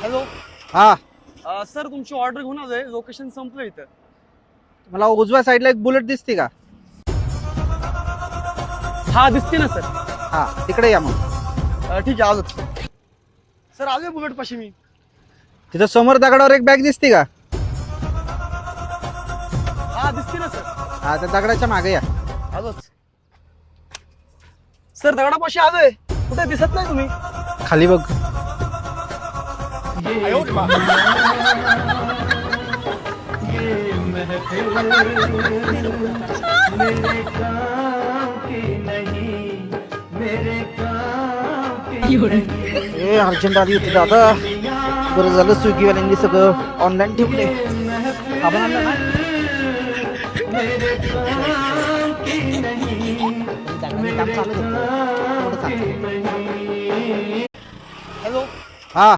Hello. हा. Sir तुमची order घेऊन आलोय. लोकेशन संपलं इथं. मला उजव्या साईडला एक बुलेट दिसते का? हा दिसते ना सर. हा तिकडे या मग. ठीक आहे आलो. सर आलोय बुलेट पाशी मी. तिथं समोर दगडावर एक बॅग दिसते का? हा दिसते ना सर. हा त्या दगडाच्या मागे या. आलोच. सर दगडापाशी आलोय. कुठे दिसत नाही तुम्ही? खाली बघ. आयो रे बा. ए अर्जंट आली होती दादा. बरं झालं स्विगीवाल्यांनी सगळं ऑनलाईन ठेवले. आपण आणलं ना. हॅलो. हा